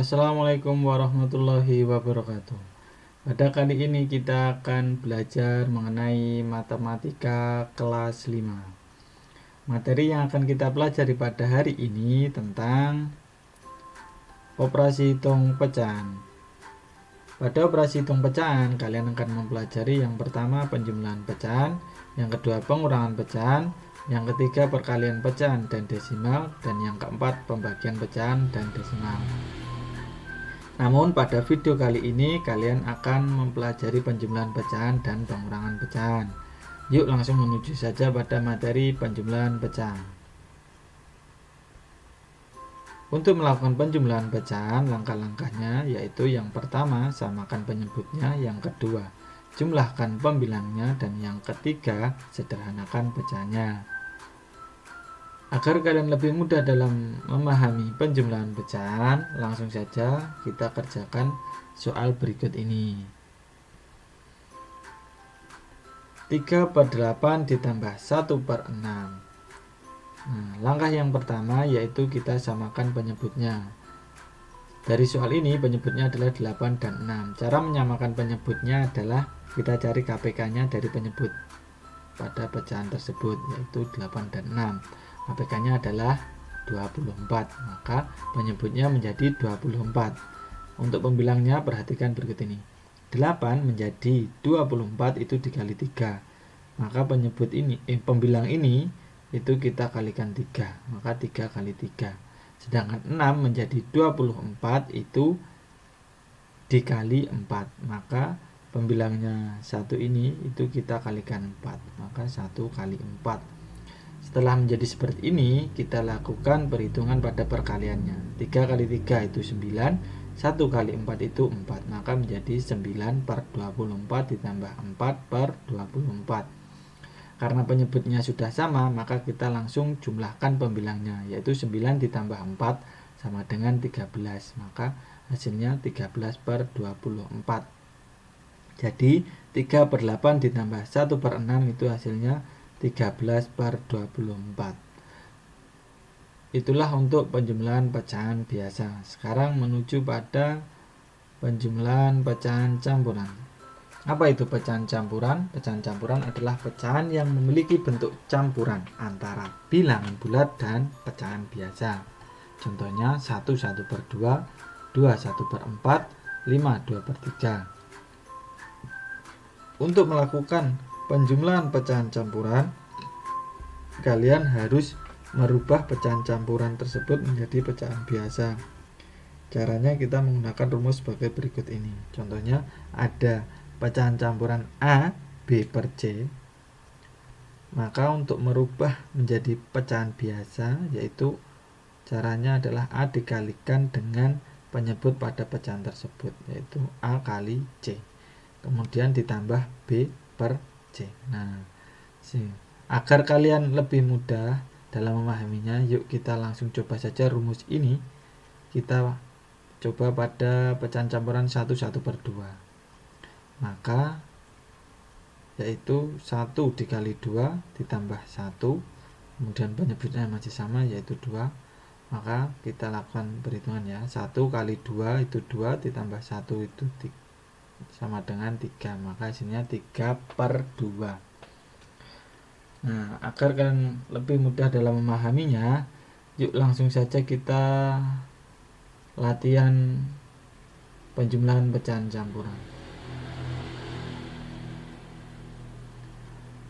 Assalamualaikum warahmatullahi wabarakatuh. Pada kali ini kita akan belajar mengenai matematika kelas 5. Materi yang akan kita pelajari pada hari ini tentang operasi hitung pecahan. Pada operasi hitung pecahan, kalian akan mempelajari yang pertama penjumlahan pecahan, yang kedua pengurangan pecahan, yang ketiga perkalian pecahan dan desimal, dan yang keempat pembagian pecahan dan desimal. Namun pada video kali ini kalian akan mempelajari penjumlahan pecahan dan pengurangan pecahan. Yuk langsung menuju saja pada materi penjumlahan pecahan. Untuk melakukan penjumlahan pecahan, langkah-langkahnya yaitu yang pertama samakan penyebutnya, yang kedua jumlahkan pembilangnya, dan yang ketiga sederhanakan pecahannya. Agar kalian lebih mudah dalam memahami penjumlahan pecahan, langsung saja kita kerjakan soal berikut ini. 3/8 ditambah 1/6. Nah, langkah yang pertama yaitu kita samakan penyebutnya. Dari soal ini penyebutnya adalah 8 dan 6. Cara menyamakan penyebutnya adalah kita cari KPK-nya dari penyebut pada pecahan tersebut, yaitu 8 dan 6. KPK-nya adalah 24, maka penyebutnya menjadi 24. Untuk pembilangnya perhatikan berikut ini. 8 menjadi 24 itu dikali 3. Maka penyebut ini pembilang ini itu kita kalikan 3, maka 3 kali 3. Sedangkan 6 menjadi 24 itu dikali 4, maka pembilangnya 1 ini itu kita kalikan 4, maka 1 kali 4. Setelah menjadi seperti ini, kita lakukan perhitungan pada perkaliannya. 3 kali 3 itu 9, 1 kali 4 itu 4, maka menjadi 9/24 ditambah 4/24. Karena penyebutnya sudah sama, maka kita langsung jumlahkan pembilangnya, yaitu 9 ditambah 4 sama dengan 13, maka hasilnya 13/24. Jadi 3/8 ditambah 1/6 itu hasilnya 13/24. Itulah untuk penjumlahan pecahan biasa. Sekarang menuju pada penjumlahan pecahan campuran. Apa itu pecahan campuran? Pecahan campuran adalah pecahan yang memiliki bentuk campuran antara bilangan bulat dan pecahan biasa. Contohnya 1/1/2, 2/1/4, 5 2/3. Untuk melakukan penjumlahan pecahan campuran, kalian harus merubah pecahan campuran tersebut menjadi pecahan biasa. Caranya kita menggunakan rumus sebagai berikut ini. Contohnya ada pecahan campuran A, B per C. Maka untuk merubah menjadi pecahan biasa, yaitu caranya adalah A dikalikan dengan penyebut pada pecahan tersebut, yaitu A kali C. Kemudian ditambah B per C. Nah, agar kalian lebih mudah dalam memahaminya, yuk kita langsung coba saja rumus ini. Kita coba pada pecahan campuran 1/1/2. Maka yaitu 1 dikali 2 ditambah 1, kemudian penyebutnya masih sama yaitu 2, maka kita lakukan perhitungan ya. 1 kali 2 itu 2 ditambah 1 itu sama dengan 3, maka hasilnya 3/2. Nah, agar kalian lebih mudah dalam memahaminya, yuk langsung saja kita latihan penjumlahan pecahan campuran.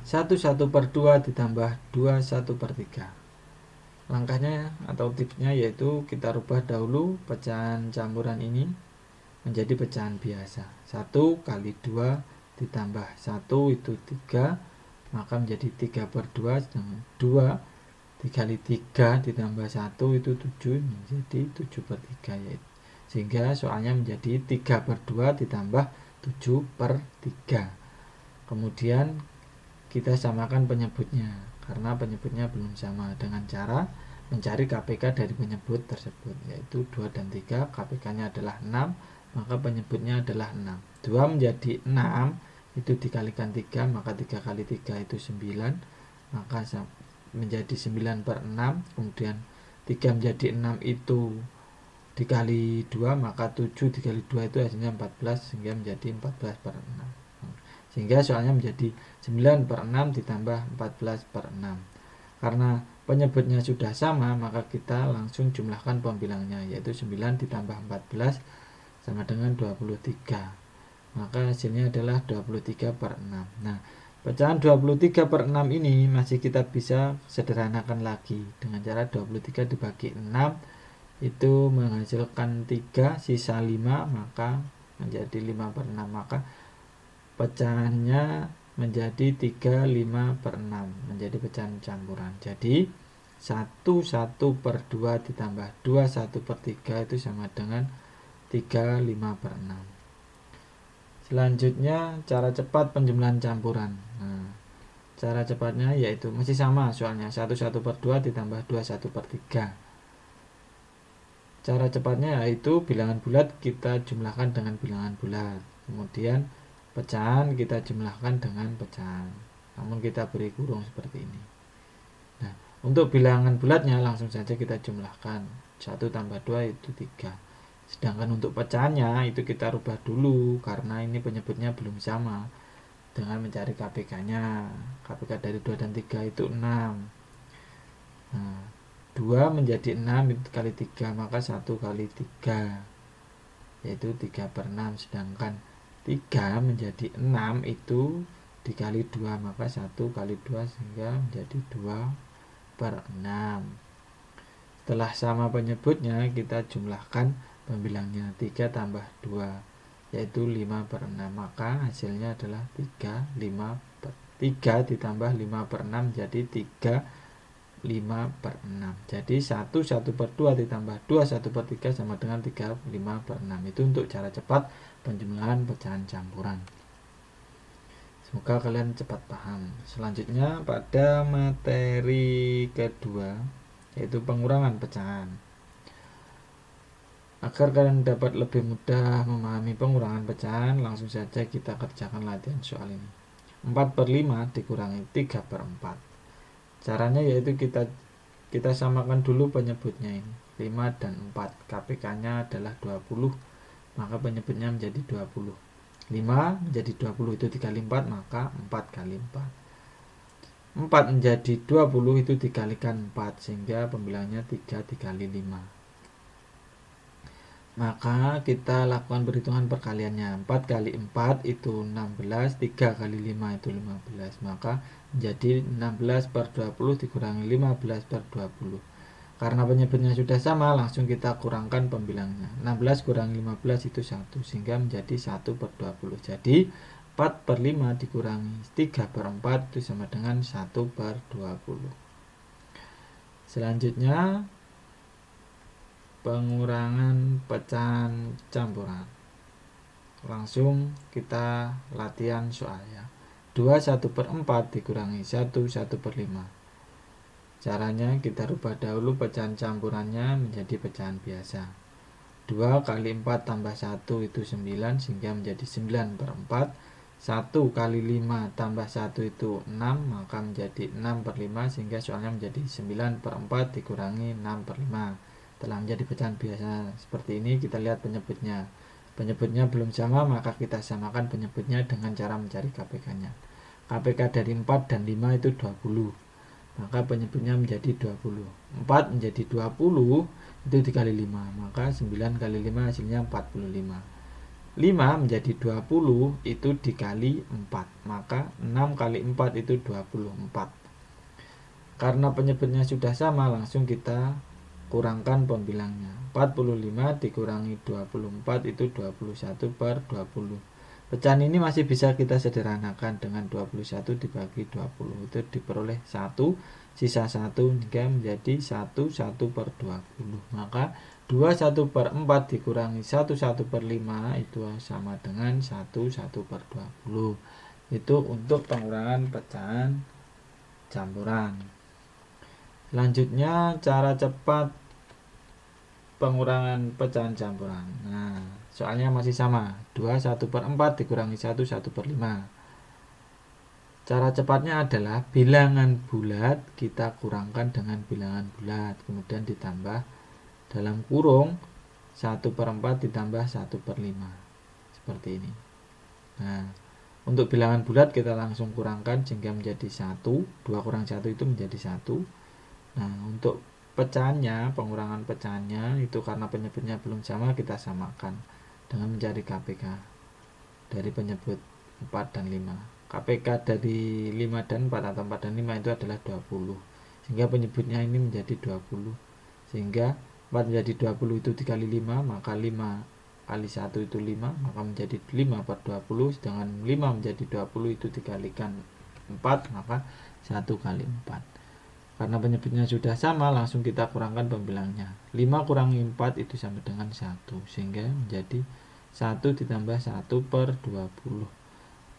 1/1/2 ditambah 2/1/3. Langkahnya atau tipsnya yaitu kita rubah dahulu pecahan campuran ini menjadi pecahan biasa. 1 kali 2 ditambah 1 itu 3, maka menjadi 3/2, sedangkan 2 dikali 3 ditambah 1 itu 7, menjadi 7/3, yaitu sehingga soalnya menjadi 3/2 ditambah 7/3. Kemudian kita samakan penyebutnya, karena penyebutnya belum sama, dengan cara mencari KPK dari penyebut tersebut, yaitu 2 dan 3. KPK-nya adalah 6, maka penyebutnya adalah 6. 2 menjadi 6 itu dikalikan 3, maka 3 kali 3 itu 9, maka menjadi 9/6. Kemudian 3 menjadi 6 itu dikali 2, maka 7 dikali 2 itu hasilnya 14, sehingga menjadi 14 per 6. Sehingga soalnya menjadi 9 per 6 ditambah 14 per 6. Karena penyebutnya sudah sama, maka kita langsung jumlahkan pembilangnya, yaitu 9 ditambah 14 sama dengan 23. Maka hasilnya adalah 23 per 6. Nah, pecahan 23 per 6 ini masih kita bisa sederhanakan lagi dengan cara 23 dibagi 6 itu menghasilkan 3, sisa 5, maka menjadi 5 per 6. Maka pecahannya menjadi 3, 5 per 6, menjadi pecahan campuran. Jadi 1 per 2 ditambah 2 1 per 3 itu sama dengan 3, 5 per 6. Selanjutnya cara cepat penjumlahan campuran. Nah, cara cepatnya yaitu masih sama soalnya 1 per 2 ditambah 2 1 per 3. Cara cepatnya yaitu bilangan bulat kita jumlahkan dengan bilangan bulat. Kemudian pecahan kita jumlahkan dengan pecahan. Namun kita beri kurung seperti ini. Nah, untuk bilangan bulatnya langsung saja kita jumlahkan. 1 tambah 2 itu 3. Sedangkan untuk pecahannya itu kita rubah dulu karena ini penyebutnya belum sama. Dengan mencari KPK-nya. KPK dari 2 dan 3 itu 6. Nah, 2 menjadi 6 itu kali 3, maka 1 kali 3 yaitu 3 per 6. Sedangkan 3 menjadi 6 itu dikali 2, maka 1 kali 2 sehingga menjadi 2 per 6. Setelah sama penyebutnya kita jumlahkan pembilangnya. 3 tambah 2 yaitu 5 per 6, maka hasilnya adalah 3 ditambah 5 per 6 jadi 3, 5 per 6. Jadi 1 per 2 ditambah 2 1 per 3 sama dengan 3, 5 per 6. Itu untuk cara cepat penjumlahan pecahan campuran. Semoga kalian cepat paham. Selanjutnya pada materi kedua yaitu pengurangan pecahan. Agar kalian dapat lebih mudah memahami pengurangan pecahan, langsung saja kita kerjakan latihan soal ini. 4 per 5 dikurangi 3 per 4. Caranya yaitu kita samakan dulu penyebutnya ini. 5 dan 4. KPK-nya adalah 20, maka penyebutnya menjadi 20. 5 menjadi 20 itu dikali 4, maka 4 kali 4. 4 menjadi 20 itu dikalikan 4, sehingga pembilangnya 3 dikali 5. Maka kita lakukan perhitungan perkaliannya. 4 kali 4 itu 16, 3 kali 5 itu 15. Maka menjadi 16 per 20 dikurangi 15 per 20. Karena penyebutnya sudah sama, langsung kita kurangkan pembilangnya. 16 kurangi 15 itu 1, sehingga menjadi 1 per 20. Jadi 4 per 5 dikurangi 3 per 4 itu sama dengan 1 per 20. Selanjutnya pengurangan pecahan campuran. Langsung kita latihan soal ya. 2 1 per 4 dikurangi 1 1 per 5. Caranya kita rubah dahulu pecahan campurannya menjadi pecahan biasa. 2 kali 4 tambah 1 itu 9, sehingga menjadi 9 per 4. 1 kali 5 tambah 1 itu 6, maka menjadi 6 per 5, sehingga soalnya menjadi 9 per 4 dikurangi 6 per 5. Telah menjadi pecahan biasa seperti ini. Kita lihat penyebutnya. Penyebutnya belum sama, maka kita samakan penyebutnya dengan cara mencari KPK-nya. KPK dari 4 dan 5 itu 20, maka penyebutnya menjadi 20. 4 menjadi 20 itu dikali 5, maka 9 kali 5 hasilnya 45. 5 menjadi 20 itu dikali 4, maka 6 kali 4 itu 24. Karena penyebutnya sudah sama, langsung kita kurangkan pembilangnya. 45 dikurangi 24 itu 21 per 20. Pecahan ini masih bisa kita sederhanakan dengan 21 dibagi 20. Itu diperoleh 1, sisa 1 hingga menjadi 1 per 20. Maka 21 per 4 dikurangi 1 per 5 itu sama dengan 1 per 20. Itu untuk pengurangan pecahan campuran. Selanjutnya cara cepat pengurangan pecahan campuran. Nah, soalnya masih sama. 2 1 per 4 dikurangi 1 per 5. Cara cepatnya adalah bilangan bulat kita kurangkan dengan bilangan bulat, kemudian ditambah dalam kurung 1/4 ditambah 1/5 seperti ini. Nah, untuk bilangan bulat kita langsung kurangkan sehingga menjadi 1. 2 kurang 1 itu menjadi 1. Nah, untuk pecahannya, pengurangan pecahannya itu karena penyebutnya belum sama, kita samakan dengan mencari KPK dari penyebut 4 dan 5. KPK dari 5 dan 4 atau 4 dan 5 itu adalah 20. Sehingga penyebutnya ini menjadi 20. Sehingga 4 menjadi 20 itu dikali 5, maka 5 kali 1 itu 5, maka menjadi 5/20. Sedangkan 5 menjadi 20 itu dikalikan 4, maka 1 kali 4. Karena penyebutnya sudah sama, langsung kita kurangkan pembilangnya. 5 kurangi 4 itu sama dengan 1, sehingga menjadi 1 ditambah 1/20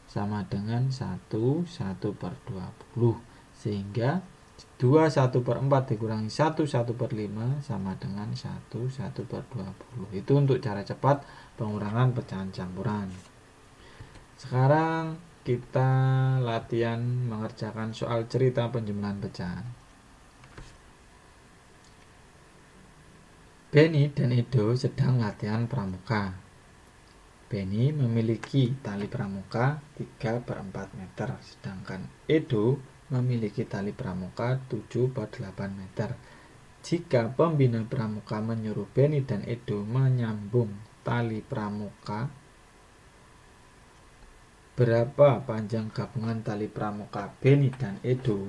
sama dengan 1/20. Sehingga 2 1/4 dikurangi 1/5 sama dengan 1/20. Itu untuk cara cepat pengurangan pecahan campuran. Sekarang kita latihan mengerjakan soal cerita penjumlahan pecahan. Benny dan Edo sedang latihan pramuka. Benny memiliki tali pramuka 3/4 meter, sedangkan Edo memiliki tali pramuka 7/8 meter. Jika pembina pramuka menyuruh Benny dan Edo menyambung tali pramuka, berapa panjang gabungan tali pramuka Benny dan Edo?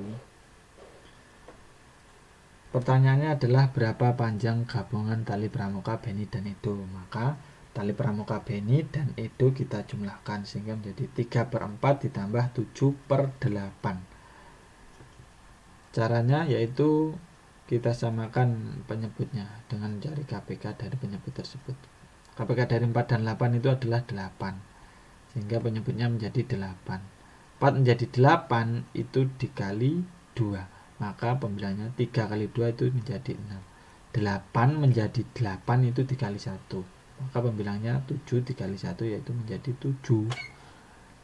Pertanyaannya adalah berapa panjang gabungan tali pramuka Benny dan Edo. Maka tali pramuka Benny dan Edo kita jumlahkan sehingga menjadi 3/4 ditambah 7/8. Caranya yaitu kita samakan penyebutnya dengan mencari KPK dari penyebut tersebut. KPK dari 4 dan 8 itu adalah 8, sehingga penyebutnya menjadi 8. 4 menjadi 8 itu dikali 2, maka pembilangnya 3 kali 2 itu menjadi 6. 8 menjadi 8 itu dikali 1, maka pembilangnya 7 dikali 1 yaitu menjadi 7.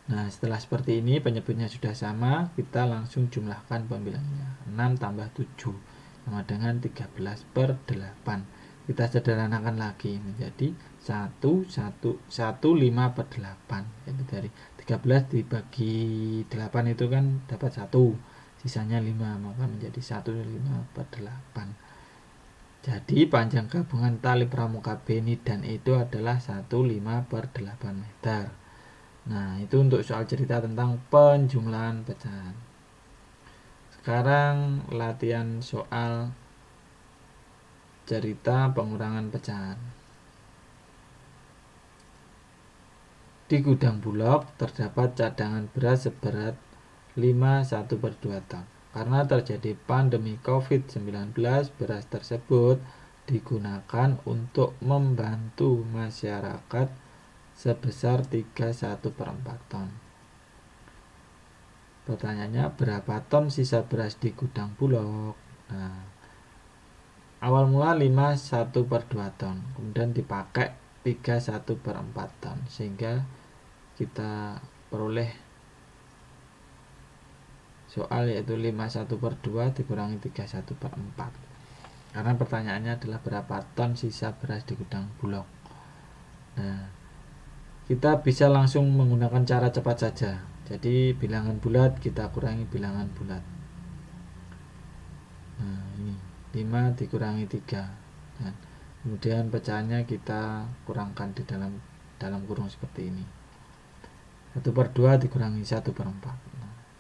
Nah, setelah seperti ini penyebutnya sudah sama, kita langsung jumlahkan pembilangnya. 6 tambah 7 sama dengan 13/8. Kita sederhanakan lagi menjadi 1/5/8. Jadi dari 13 dibagi 8 itu kan dapat 1, sisanya 5, maka menjadi 1/5/8. Jadi panjang gabungan tali pramuka Benny dan Edo adalah 1/5/8 meter. Nah, itu untuk soal cerita tentang penjumlahan pecahan. Sekarang latihan soal cerita pengurangan pecahan. Di gudang Bulog terdapat cadangan beras seberat 1/2 ton. Karena terjadi pandemi COVID-19, beras tersebut digunakan untuk membantu masyarakat sebesar 1/4 ton. Pertanyaannya, berapa ton sisa beras di gudang Bulog? Nah, awal mula 1/2 ton, kemudian dipakai 1/4 ton, sehingga kita peroleh soal yaitu 1/2 dikurangi 1/4. Karena pertanyaannya adalah berapa ton sisa beras di gudang Bulog. Nah, kita bisa langsung menggunakan cara cepat saja. Jadi bilangan bulat kita kurangi bilangan bulat. Nah, ini 5 dikurangi 3. Dan kemudian pecahannya kita kurangkan di dalam kurung seperti ini. 1/2 dikurangi 1/4.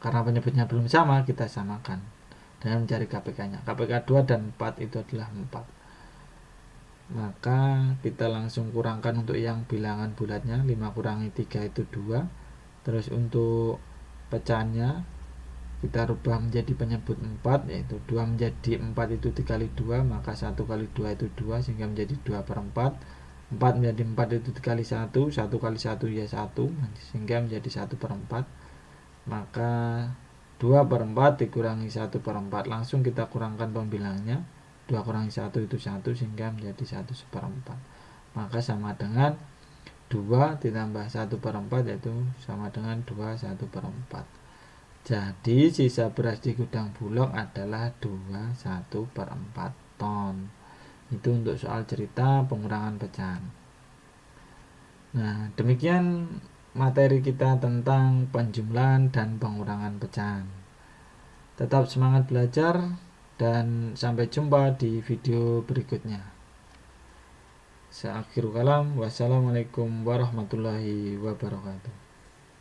Karena penyebutnya belum sama, kita samakan dengan mencari KPK-nya. KPK 2 dan 4 itu adalah 4. Maka kita langsung kurangkan untuk yang bilangan bulatnya. 5 kurangi 3 itu 2. Terus untuk pecahannya kita rubah menjadi penyebut 4, yaitu 2 menjadi 4 itu dikali 2, maka 1 kali 2 itu 2, sehingga menjadi 2/4. 4 menjadi 4 itu dikali 1, 1 kali 1 ya 1, sehingga menjadi 1/4. Maka 2/4 dikurangi 1/4, langsung kita kurangkan pembilangnya. 2 kurangi 1 itu 1, sehingga menjadi 1/4. Maka sama dengan 2 ditambah 1/4 yaitu sama dengan 2 1/4. Jadi sisa beras di gudang Bulog adalah 2 1/4 ton. Itu untuk soal cerita pengurangan pecahan. Nah, demikian materi kita tentang penjumlahan dan pengurangan pecahan. Tetap semangat belajar dan sampai jumpa di video berikutnya. Akhirul kalam, wassalamualaikum warahmatullahi wabarakatuh.